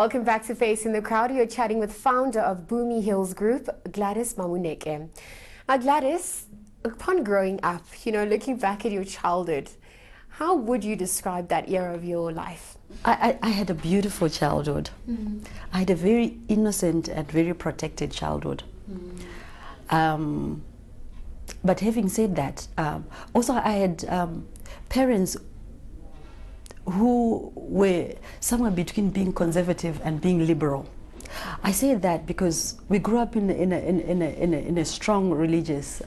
Welcome back to Facing the Crowd. You're chatting with founder of Bumi Hills Group, Glayds Mawoneke. Now, Glayds, upon growing up, looking back at your childhood, how would you describe that era of your life? I had a beautiful childhood. I had a very innocent and very protected childhood. But having said that, also I had parents who were somewhere between being conservative and being liberal. I say that because we grew up in a strong religious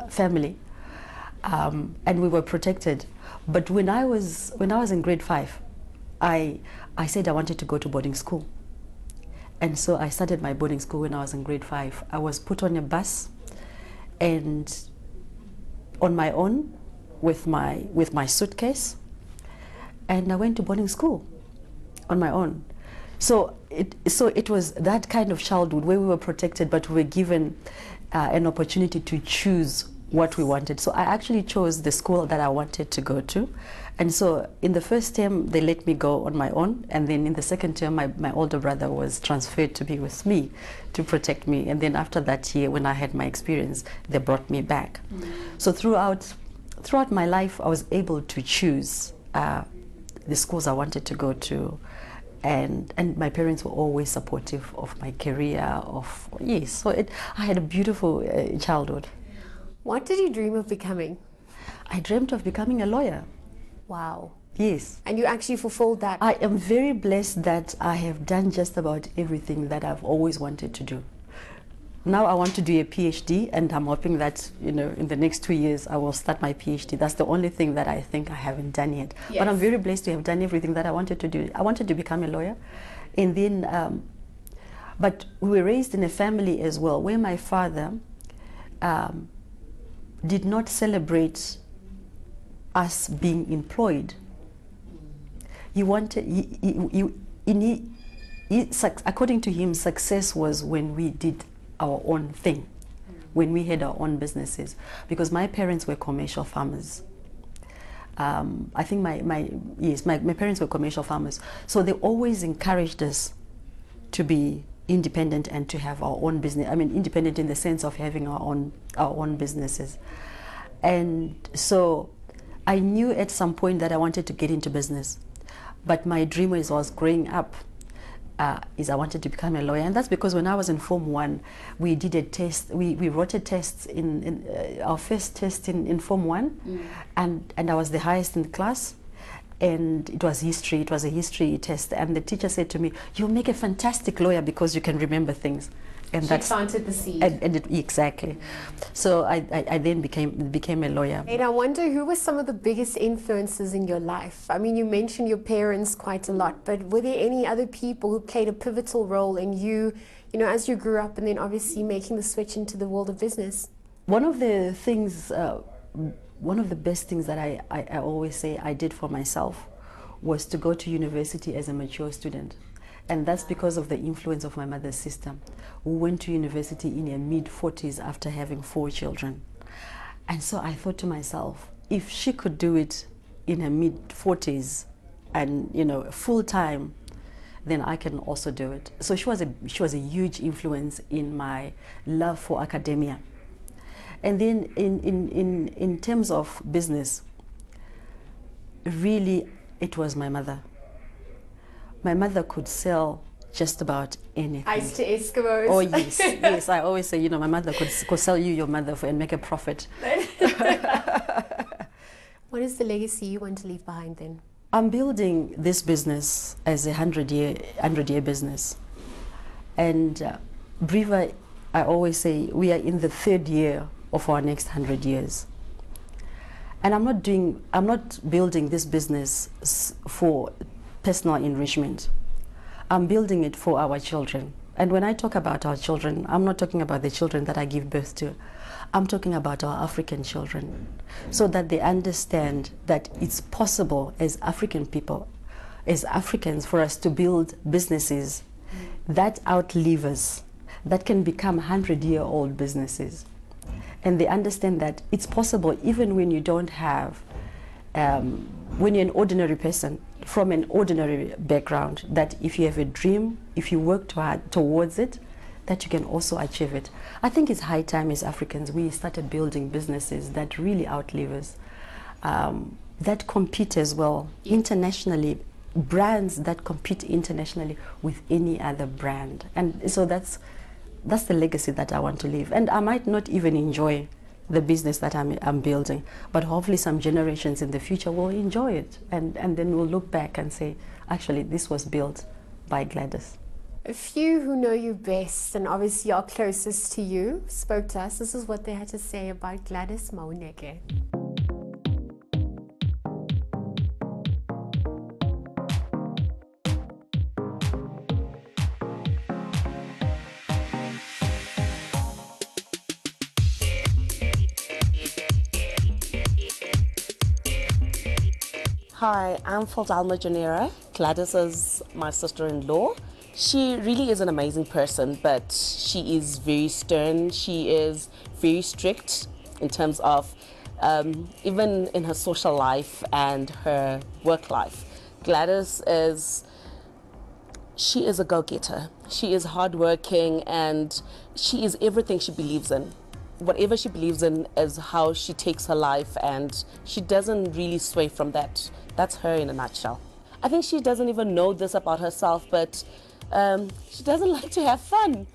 family, and we were protected. But when I was in grade 5, I said I wanted to go to boarding school, and so I started my boarding school when I was in grade 5. I was put on a bus, and on my own, with my suitcase, and I went to boarding school on my own. So it was that kind of childhood where we were protected, but we were given an opportunity to choose what we wanted. So I actually chose the school that I wanted to go to. And so in the first term, they let me go on my own. And then in the second term, my older brother was transferred to be with me to protect me. And then after that year, when I had my experience, they brought me back. So throughout my life, I was able to choose the schools I wanted to go to. And my parents were always supportive of my career. So I had a beautiful childhood. What did you dream of becoming? I dreamt of becoming a lawyer. Wow. Yes. And you actually fulfilled that? I am very blessed that I have done just about everything that I've always wanted to do. Now I want to do a PhD, and I'm hoping that in the next 2 years I will start my PhD. That's the only thing that I think I haven't done yet. Yes. But I'm very blessed to have done everything that I wanted to do. I wanted to become a lawyer, and then, but we were raised in a family as well where my father did not celebrate us being employed. He wanted, according to him, success was when we did our own thing, when we had our own businesses, because my parents were commercial farmers. I think my parents were commercial farmers, so they always encouraged us to be independent and to have our own business. I mean, independent in the sense of having our own businesses. And so I knew at some point that I wanted to get into business, but my dream as I was growing up is I wanted to become a lawyer. And that's because when I was in Form 1, we did a test. We wrote a test in our first test in Form 1, and I was the highest in the class. And it was history. It was a history test. And the teacher said to me, "You'll make a fantastic lawyer because you can remember things." And she planted the seed. Exactly. So I then became a lawyer. And I wonder, who were some of the biggest influences in your life? I mean, you mentioned your parents quite a lot, but were there any other people who played a pivotal role in you, as you grew up and then obviously making the switch into the world of business? One of the things, one of the best things that I always say I did for myself was to go to university as a mature student. And that's because of the influence of my mother's sister, who went to university in her mid-40s after having 4 children. And so I thought to myself, if she could do it in her mid-40s and full-time, then I can also do it. So she was a huge influence in my love for academia. And then in terms of business, really it was my mother. My mother could sell just about anything. Ice to Eskimos. Oh yes, yes. I always say, my mother could sell you your mother and make a profit. What is the legacy you want to leave behind then? I'm building this business as a 100-year business, and Briva, I always say we are in the 3rd year of our next 100 years. And I'm not building this business for personal enrichment. I'm building it for our children. And when I talk about our children, I'm not talking about the children that I give birth to. I'm talking about our African children, so that they understand that it's possible as African people, as Africans, for us to build businesses that outlive us, that can become 100-year-old businesses. And they understand that it's possible even when you don't have when you're an ordinary person, from an ordinary background, that if you have a dream, if you work towards it, that you can also achieve it. I think it's high time as Africans we started building businesses that really outlive us, that compete as well internationally, brands that compete internationally with any other brand. And so that's the legacy that I want to leave. And I might not even enjoy the business that I'm building, but hopefully some generations in the future will enjoy it, and then we'll look back and say, actually, this was built by Gladys. A few who know you best and obviously are closest to you spoke to us. This is what they had to say about Gladys Mawoneke. Hi, I'm Faldalma Janera. Gladys is my sister-in-law. She really is an amazing person, but she is very stern. She is very strict in terms of even in her social life and her work life. Gladys she is a go-getter. She is hardworking and she is everything she believes in. Whatever she believes in is how she takes her life, and she doesn't really sway from that. That's her in a nutshell. I think she doesn't even know this about herself, but she doesn't like to have fun.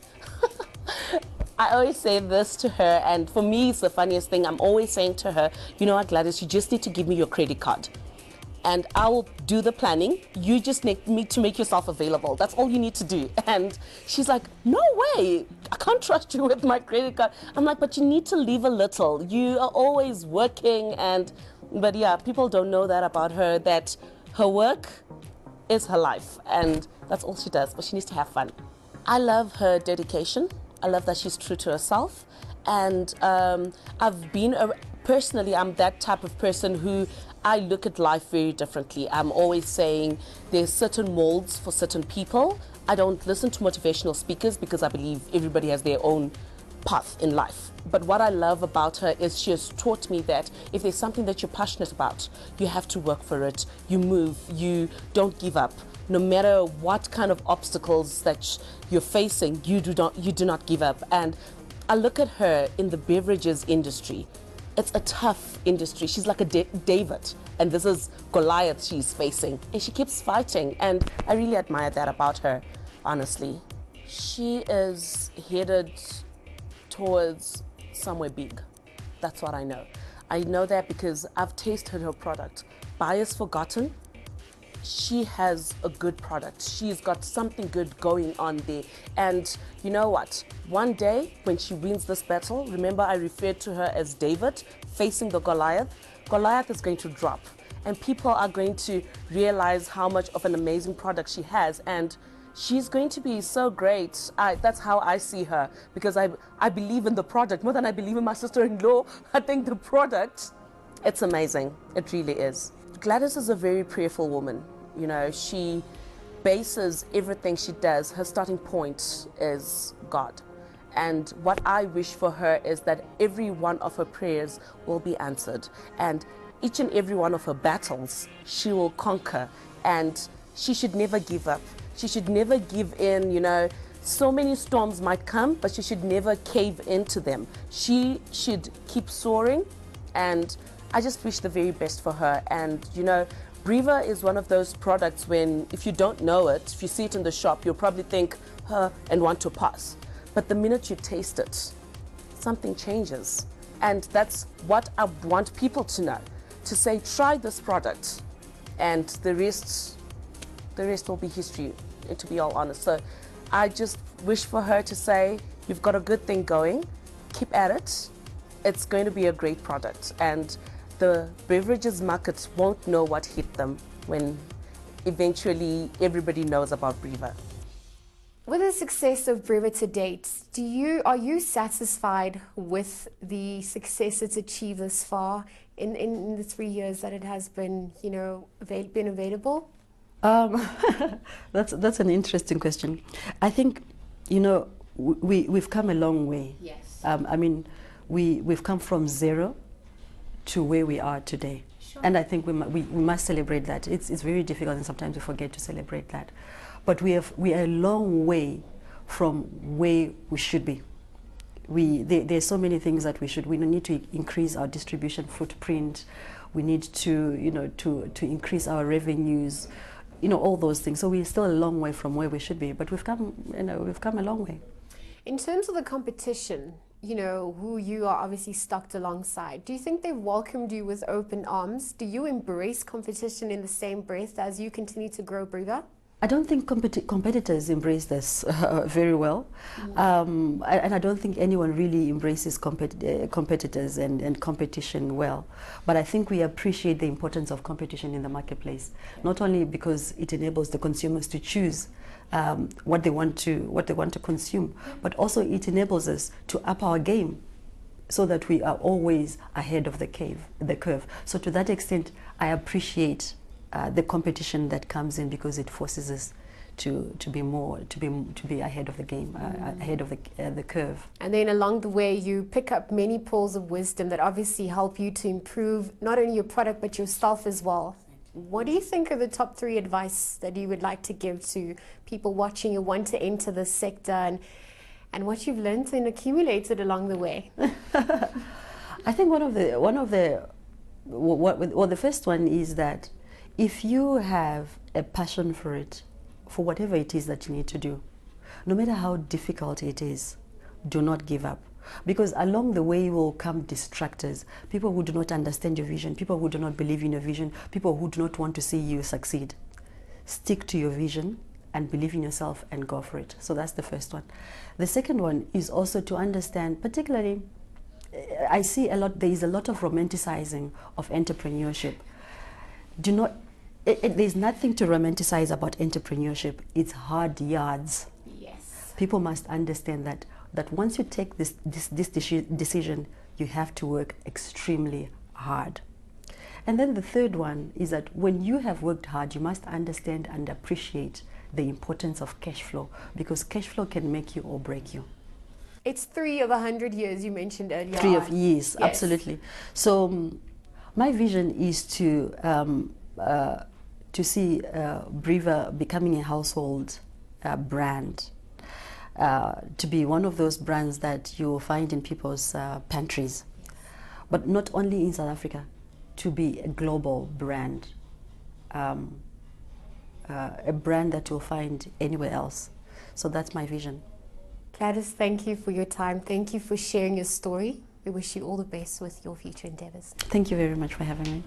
I always say this to her, and for me it's the funniest thing. I'm always saying to her, you know what, Gladys, you just need to give me your credit card and I will do the planning. You just need to make yourself available. That's all you need to do. And she's like, no way, I can't trust you with my credit card. I'm like, but you need to leave a little. You are always working. But yeah, people don't know that about her, that her work is her life and that's all she does, but she needs to have fun. I love her dedication. I love that she's true to herself. And personally, I'm that type of person who I look at life very differently. I'm always saying there's certain molds for certain people. I don't listen to motivational speakers because I believe everybody has their own path in life. But what I love about her is she has taught me that if there's something that you're passionate about, you have to work for it. You move, you don't give up. No matter what kind of obstacles that you're facing, you do not give up. And I look at her in the beverages industry. It's a tough industry. She's like a David, and this is Goliath she's facing, and she keeps fighting, and I really admire that about her, honestly. She is headed towards somewhere big. That's what I know. I know that because I've tasted her product. Bias forgotten, she has a good product. She's got something good going on there. And you know what? One day when she wins this battle, remember I referred to her as David facing the Goliath. Goliath is going to drop and people are going to realize how much of an amazing product she has, and she's going to be so great. That's how I see her, because I believe in the product more than I believe in my sister-in-law. I think the product, it's amazing. It really is. Gladys is a very prayerful woman. You know, she bases everything she does, her starting point is God. And what I wish for her is that every one of her prayers will be answered. And each and every one of her battles, she will conquer. And she should never give up. She should never give in, you know. So many storms might come, but she should never cave into them. She should keep soaring, and I just wish the very best for her. And you know, Breva is one of those products when, if you don't know it, if you see it in the shop, you'll probably think her and want to pass. But the minute you taste it, something changes. And that's what I want people to know, to say, try this product, and the rest will be history, to be all honest. So I just wish for her to say, you've got a good thing going, keep at it. It's going to be a great product. And the beverages market won't know what hit them when eventually everybody knows about Breva. With the success of Breva to date, are you satisfied with the success it's achieved thus far in the 3 years that it has been, you know, been available? That's an interesting question. I think, you know, we've come a long way. Yes. I mean, we've come from zero to where we are today. And I think we must celebrate that. It's very difficult, and sometimes we forget to celebrate that. But we are a long way from where we should be. There's so many things that we need to increase our distribution footprint. We need to, to increase our revenues, all those things. So we're still a long way from where we should be, but we've come a long way. In terms of the competition, who you are obviously stocked alongside, do you think they've welcomed you with open arms? Do you embrace competition in the same breath as you continue to grow bigger? I don't think competitors embrace this very well, and I don't think anyone really embraces competitors and competition well. But I think we appreciate the importance of competition in the marketplace, not only because it enables the consumers to choose what they want to consume, but also it enables us to up our game, so that we are always ahead of the curve. So to that extent, I appreciate the competition that comes in, because it forces us to be ahead of the game, ahead of the curve. And then along the way, you pick up many pearls of wisdom that obviously help you to improve not only your product but yourself as well. What do you think are the top 3 advice that you would like to give to people watching who want to enter this sector, and what you've learned and accumulated along the way? I think the first one is that if you have a passion for it, for whatever it is that you need to do, no matter how difficult it is, do not give up. Because along the way will come distractors, people who do not understand your vision, people who do not believe in your vision, people who do not want to see you succeed. Stick to your vision and believe in yourself and go for it. So that's the first one. The second one is also to understand, particularly, I see there is a lot of romanticizing of entrepreneurship. There's nothing to romanticize about entrepreneurship. It's hard yards. Yes. People must understand that once you take this decision, you have to work extremely hard. And then the third one is that when you have worked hard, you must understand and appreciate the importance of cash flow, because cash flow can make you or break you. It's 3 of 100 years you mentioned earlier. 3 of years, yes. Absolutely. So my vision is to see Briva becoming a household brand, to be one of those brands that you will find in people's pantries, but not only in South Africa, to be a global brand, a brand that you'll find anywhere else. So that's my vision. Gladys, thank you for your time. Thank you for sharing your story. We wish you all the best with your future endeavors. Thank you very much for having me.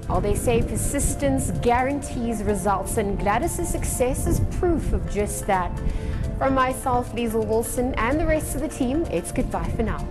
Well, they say persistence guarantees results, and Gladys's success is proof of just that. From myself, Liesl Wilson, and the rest of the team, it's goodbye for now.